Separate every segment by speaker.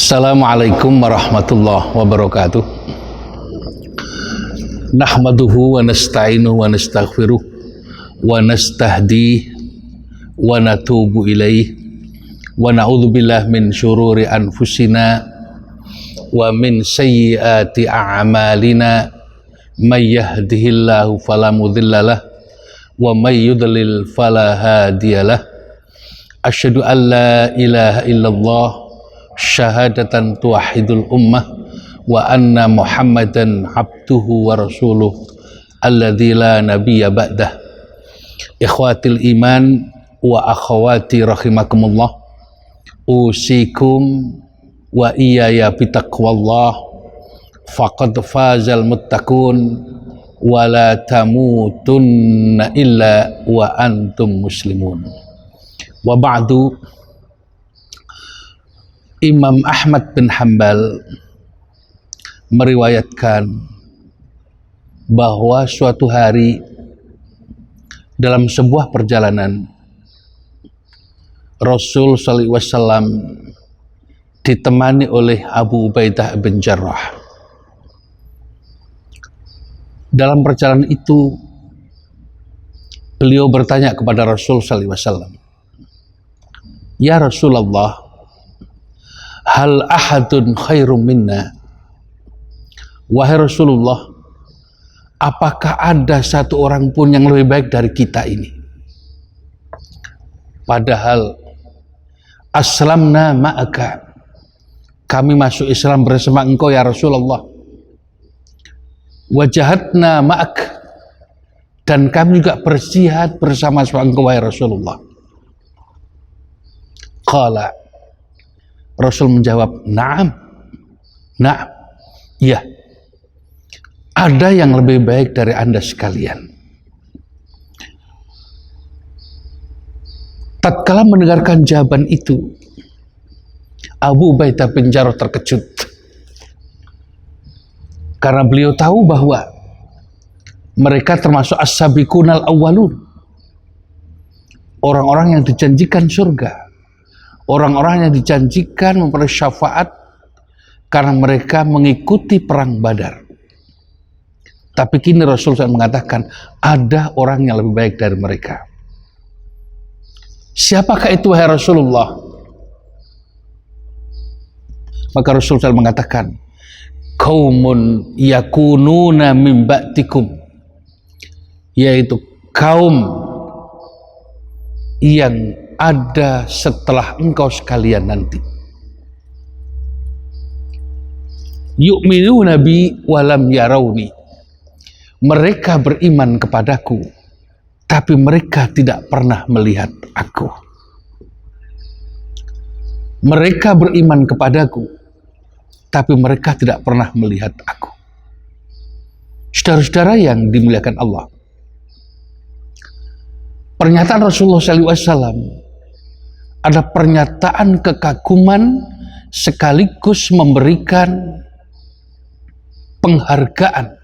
Speaker 1: Assalamualaikum warahmatullahi wabarakatuh. Nahmaduhu wa nasta'inuhu wa nastaghfiruh wa nastahdi wa natubu ilaih wa na'udzu billahi min syururi anfusina wa min sayyiati a'malina may yahdihillahu fala mudhillalah wa may yudlil fala hadiyalah. Asyhadu an la ilaha illallah syahadatan tuwahidul ummah wa anna muhammadan abduhu wa rasuluh alladzi la nabiyya ba'dah. Ikhwatil iman wa akhawati rahimakumullah, usikum wa iyaya bitaqwallah faqad fazal muttaqun wa la tamutunna illa wa antum muslimun. Wa ba'du. Imam Ahmad bin Hanbal meriwayatkan bahwa suatu hari dalam sebuah perjalanan Rasul sallallahu alaihi wasallam ditemani oleh Abu Ubaidah bin Jarrah. Dalam perjalanan itu beliau bertanya kepada Rasul sallallahu alaihi wasallam, "Ya Rasulullah, hal ahadun khairum minna?" Wahai Rasulullah, apakah ada satu orang pun yang lebih baik dari kita ini? Padahal aslamna ma'aka, kami masuk Islam bersama engkau ya Rasulullah. Wajahadna ma'ak, dan kami juga berjihad bersama engkau wahai Rasulullah. Qala, Rasul menjawab, na'am, iya, ada yang lebih baik dari Anda sekalian. Tatkala mendengarkan jawaban itu, Abu Ubaidah bin Jarrah terkejut. Karena beliau tahu bahwa mereka termasuk as-sabiqunal awwalun, orang-orang yang dijanjikan surga, orang-orang yang dijanjikan memperoleh syafaat karena mereka mengikuti perang Badar. Tapi kini Rasul SAW mengatakan ada orang yang lebih baik dari mereka. Siapakah itu wahai Rasulullah? Maka Rasul SAW mengatakan, qaumun yakununa min ba'dikum, yaitu kaum yang ada setelah engkau sekalian nanti. Yu'minuna bi walam yarawni, mereka beriman kepadaku tapi mereka tidak pernah melihat aku. Mereka beriman kepadaku tapi mereka tidak pernah melihat aku. Saudara-saudara yang dimuliakan Allah, pernyataan Rasulullah SAW ada pernyataan kekaguman sekaligus memberikan penghargaan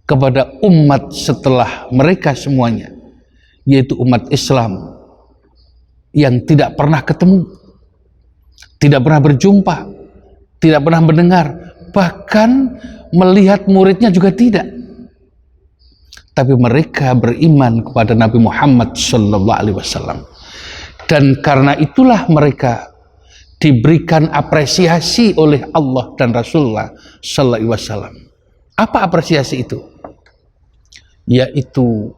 Speaker 1: kepada umat setelah mereka semuanya, yaitu umat Islam yang tidak pernah ketemu, tidak pernah berjumpa, tidak pernah mendengar, bahkan melihat muridnya juga tidak. Tapi mereka beriman kepada Nabi Muhammad SAW. Dan karena itulah mereka diberikan apresiasi oleh Allah dan Rasulullah SAW. Apa apresiasi itu? Yaitu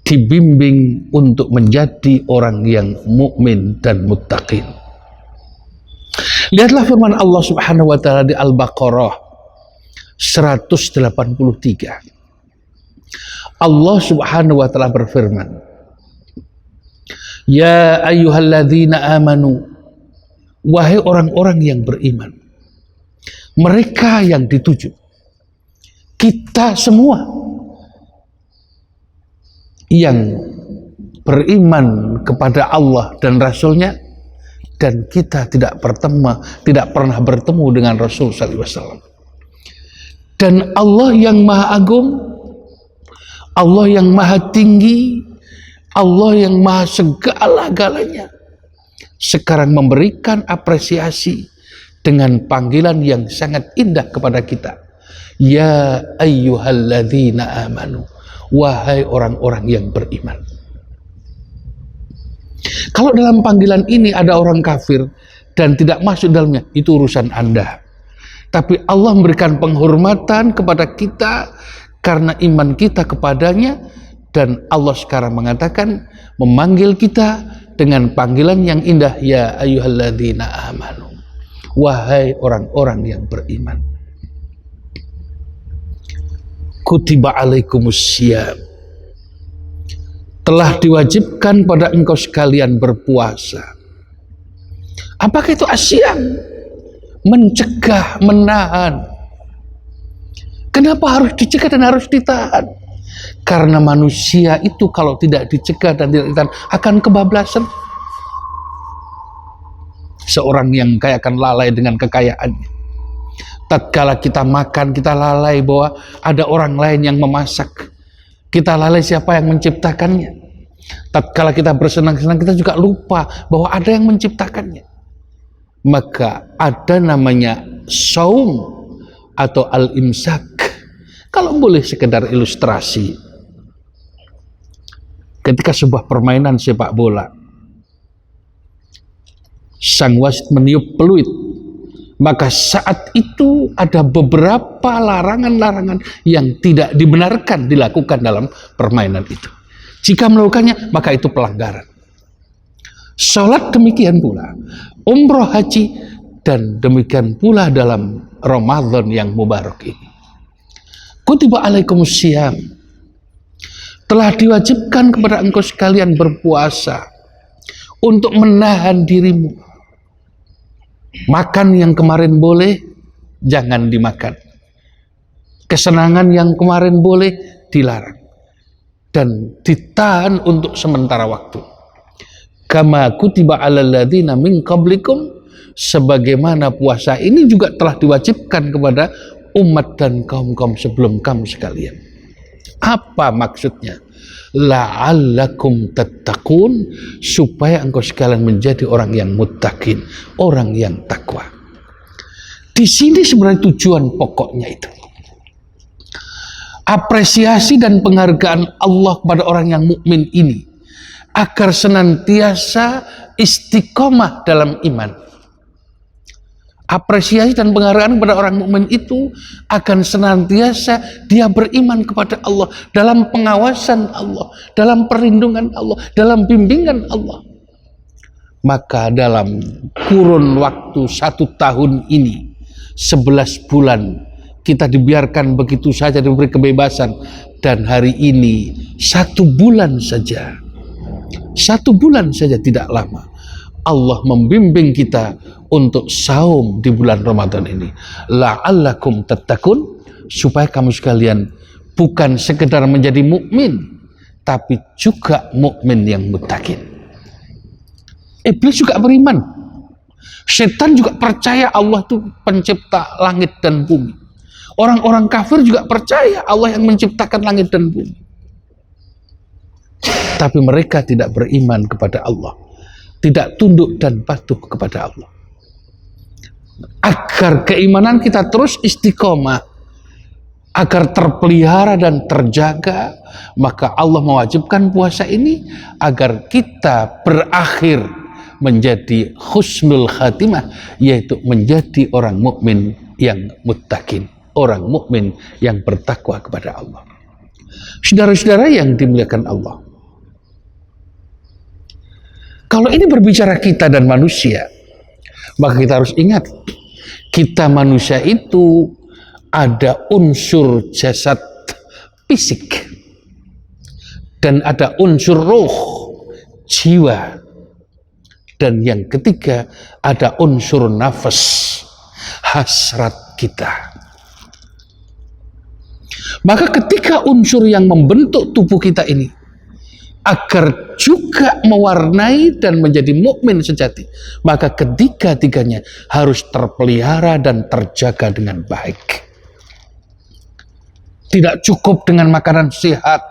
Speaker 1: dibimbing untuk menjadi orang yang mukmin dan muttaqin. Lihatlah firman Allah Subhanahu wa taala di Al-Baqarah 183. Allah Subhanahu wa taala berfirman, "Ya ayyuhalladzina amanu," wahai orang-orang yang beriman. Mereka yang dituju, kita semua yang beriman kepada Allah dan Rasul-Nya, dan kita tidak pernah bertemu dengan Rasul sallallahu alaihi wasallam. Dan Allah yang Maha Agung, Allah yang Maha Tinggi, Allah yang Maha segala-galanya sekarang memberikan apresiasi dengan panggilan yang sangat indah kepada kita. Ya ayyuhalladzina amanu, wahai orang-orang yang beriman. Kalau dalam panggilan ini ada orang kafir dan tidak masuk dalamnya, itu urusan Anda. Tapi Allah memberikan penghormatan kepada kita karena iman kita kepadanya, dan Allah sekarang mengatakan, memanggil kita dengan panggilan yang indah, ya ayyuhalladzina amanu, wahai orang-orang yang beriman. Kutiba alaikumussyam, telah diwajibkan pada engkau sekalian berpuasa. Apakah itu asyam? Mencegah, menahan. Kenapa harus dicegah dan harus ditahan? Karena manusia itu kalau tidak dicegah dan tidak ditahan akan kebablasan. Seorang yang kaya akan lalai dengan kekayaannya. Tatkala kita makan, kita lalai bahwa ada orang lain yang memasak. Kita lalai siapa yang menciptakannya. Tatkala kita bersenang-senang, kita juga lupa bahwa ada yang menciptakannya. Maka ada namanya saum atau al-imsak. Kalau boleh sekedar ilustrasi, ketika sebuah permainan sepak bola, sang wasit meniup peluit, maka saat itu ada beberapa larangan-larangan yang tidak dibenarkan dilakukan dalam permainan itu. Jika melakukannya, maka itu pelanggaran. Sholat demikian pula, umroh, haji, dan demikian pula dalam Ramadan yang mubarak ini. Kutiba alaikumussyam, telah diwajibkan kepada engkau sekalian berpuasa untuk menahan dirimu. Makan yang kemarin boleh, jangan dimakan. Kesenangan yang kemarin boleh, dilarang. Dan ditahan untuk sementara waktu. Kama kutiba alal ladzina min qablikum, sebagaimana puasa ini juga telah diwajibkan kepada umat dan kaum-kaum sebelum kamu sekalian. Apa maksudnya? La'allakum tattaqun, supaya engkau sekalian menjadi orang yang muttaqin, orang yang takwa. Di sini sebenarnya tujuan pokoknya itu. Apresiasi dan penghargaan Allah kepada orang yang mukmin ini agar senantiasa istiqomah dalam iman. Apresiasi dan penghargaan kepada orang mukmin itu akan senantiasa dia beriman kepada Allah, dalam pengawasan Allah, dalam perlindungan Allah, dalam bimbingan Allah. Maka dalam kurun waktu 1 tahun ini, 11 bulan kita dibiarkan begitu saja, diberi kebebasan, dan hari ini 1 bulan saja, 1 bulan saja, tidak lama, Allah membimbing kita untuk saum di bulan Ramadan ini. La'allakum tattaqun, supaya kamu sekalian bukan sekedar menjadi mukmin, tapi juga mukmin yang muttaqin. Iblis juga beriman. Setan juga percaya Allah itu pencipta langit dan bumi. Orang-orang kafir juga percaya Allah yang menciptakan langit dan bumi. Tapi mereka tidak beriman kepada Allah, tidak tunduk dan patuh kepada Allah. Agar keimanan kita terus istiqomah, agar terpelihara dan terjaga, maka Allah mewajibkan puasa ini agar kita berakhir menjadi husnul khatimah, yaitu menjadi orang mukmin yang muttaqin, orang mukmin yang bertakwa kepada Allah. Saudara-saudara yang dimuliakan Allah, kalau ini berbicara kita dan manusia, maka kita harus ingat, kita manusia itu ada unsur jasad fisik dan ada unsur roh, jiwa, dan yang ketiga ada unsur nafas, hasrat kita. Maka ketika unsur yang membentuk tubuh kita ini agar juga mewarnai dan menjadi mukmin sejati, maka ketiga-tiganya harus terpelihara dan terjaga dengan baik. Tidak cukup dengan makanan sehat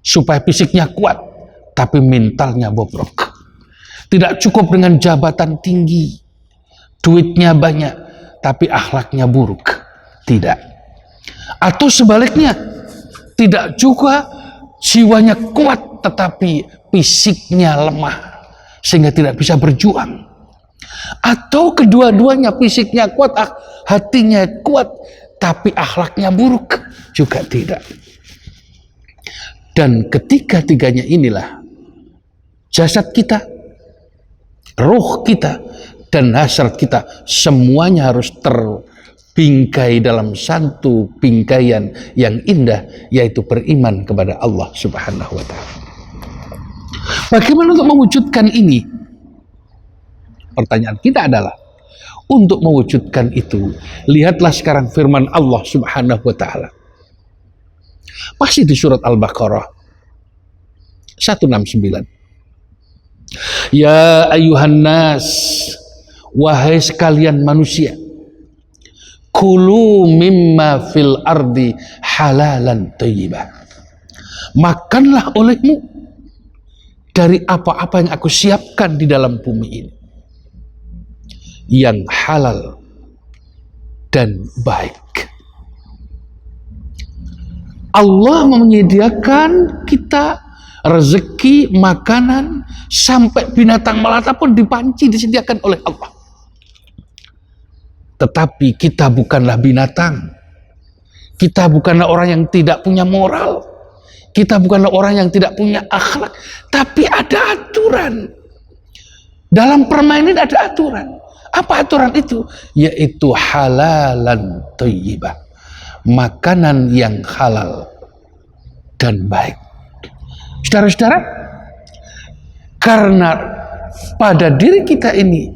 Speaker 1: supaya fisiknya kuat, tapi mentalnya bobrok. Tidak cukup dengan jabatan tinggi, duitnya banyak, tapi akhlaknya buruk. Tidak. Atau sebaliknya, tidak juga jiwanya kuat, tetapi fisiknya lemah, sehingga tidak bisa berjuang. Atau kedua-duanya, fisiknya kuat, hatinya kuat, tapi akhlaknya buruk. Juga tidak. Dan ketiga-tiganya inilah jasad kita, ruh kita, dan hasrat kita semuanya harus terbingkai dalam satu bingkaian yang indah, yaitu beriman kepada Allah Subhanahu wa Ta'ala. Bagaimana untuk mewujudkan ini? Pertanyaan kita adalah, untuk mewujudkan itu, lihatlah sekarang firman Allah Subhanahu wa Ta'ala. Masih di surat Al-Baqarah 169. Ya ayuhan nas, wahai sekalian manusia, kulu mimma fil ardi halalan thayyibah. Makanlah olehmu dari apa-apa yang aku siapkan di dalam bumi ini, yang halal dan baik. Allah menyediakan kita rezeki, makanan, sampai binatang melata pun dipanci, disediakan oleh Allah. Tetapi kita bukanlah binatang. Kita bukanlah orang yang tidak punya moral. Kita bukanlah orang yang tidak punya akhlak. Tapi ada aturan. Dalam permainan ada aturan. Apa aturan itu? Yaitu halalan thayyibah. Makanan yang halal dan baik. Saudara-saudara, karena pada diri kita ini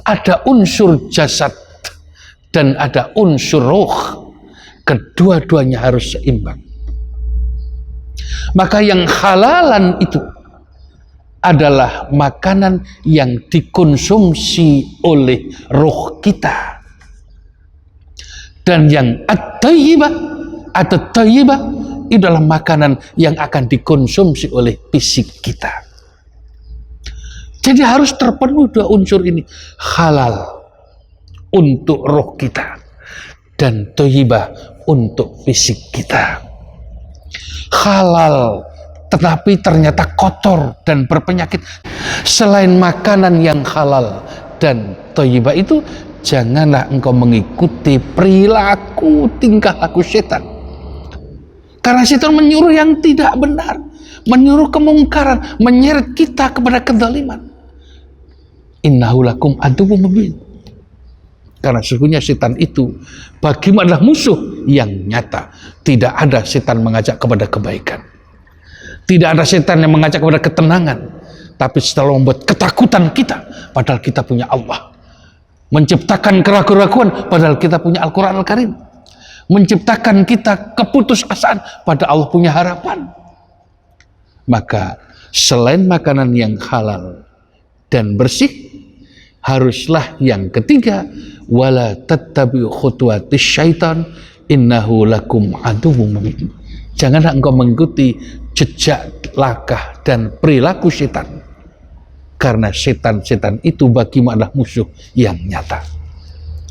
Speaker 1: ada unsur jasad dan ada unsur roh, kedua-duanya harus seimbang. Maka yang halalan itu adalah makanan yang dikonsumsi oleh roh kita. Dan yang at-thayyibah atau thayyibah itu adalah makanan yang akan dikonsumsi oleh fisik kita. Jadi harus terpenuhi dua unsur ini. Halal untuk roh kita dan thayyibah untuk fisik kita. Halal tetapi ternyata kotor dan berpenyakit. Selain makanan yang halal dan thayyibah itu, janganlah engkau mengikuti perilaku tingkah laku setan. Karena setan menyuruh yang tidak benar, menyuruh kemungkaran, menyeret kita kepada kezaliman. Innahu lakum aduwwum mubin. Karena sesungguhnya setan itu bagimu adalah musuh yang nyata. Tidak ada setan mengajak kepada kebaikan. Tidak ada setan yang mengajak kepada ketenangan. Tapi selalu membuat ketakutan kita, padahal kita punya Allah. Menciptakan keraguan-keraguan, padahal kita punya Al-Quran Al-Karim. Menciptakan kita keputusasaan, padahal Allah punya harapan. Maka selain makanan yang halal dan bersih, haruslah yang ketiga, wala tattabi'u khutuwatis syaitan innahu lakum aduwwum mubin. Janganlah engkau mengikuti jejak, langkah dan perilaku setan. Karena setan-setan itu bagimu adalah musuh yang nyata.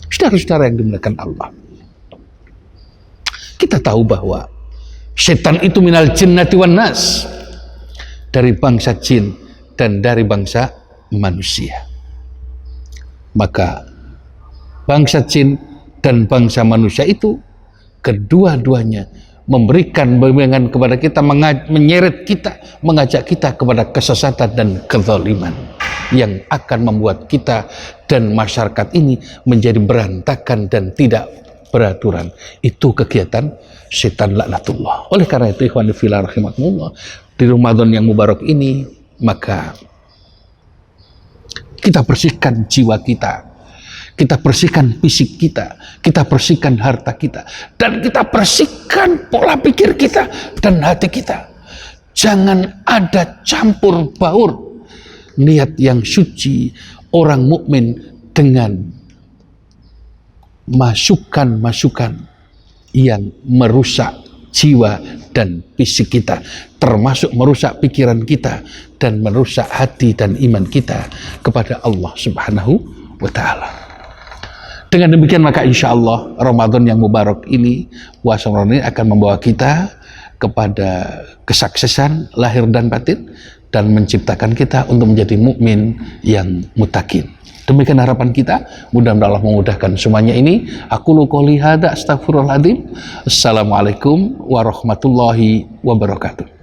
Speaker 1: Saudara-saudara yang dimuliakan Allah, kita tahu bahwa setan itu minal jinnati wan nas, dari bangsa jin dan dari bangsa manusia. Maka bangsa jin dan bangsa manusia itu kedua-duanya memberikan bimbingan kepada kita, menyeret kita, mengajak kita kepada kesesatan dan kezaliman yang akan membuat kita dan masyarakat ini menjadi berantakan dan tidak beraturan. Itu kegiatan setan laknatullah. Oleh karena itu, ikhwani fillah rahimakumullah, di Ramadan yang mubarak ini, maka kita bersihkan jiwa kita. Kita bersihkan fisik kita, kita bersihkan harta kita, dan kita bersihkan pola pikir kita dan hati kita. Jangan ada campur baur niat yang suci orang mukmin dengan masukan-masukan yang merusak jiwa dan fisik kita, termasuk merusak pikiran kita dan merusak hati dan iman kita kepada Allah Subhanahu wa Ta'ala. Dengan demikian maka insya Allah Ramadan yang mubarak ini, puasa Ramadan ini akan membawa kita kepada kesuksesan lahir dan batin dan menciptakan kita untuk menjadi mukmin yang muttaqin. Demikian harapan kita, mudah-mudahan Allah memudahkan semuanya ini. Aku qouli hadza, astaghfirullahaladzim. Assalamualaikum warahmatullahi wabarakatuh.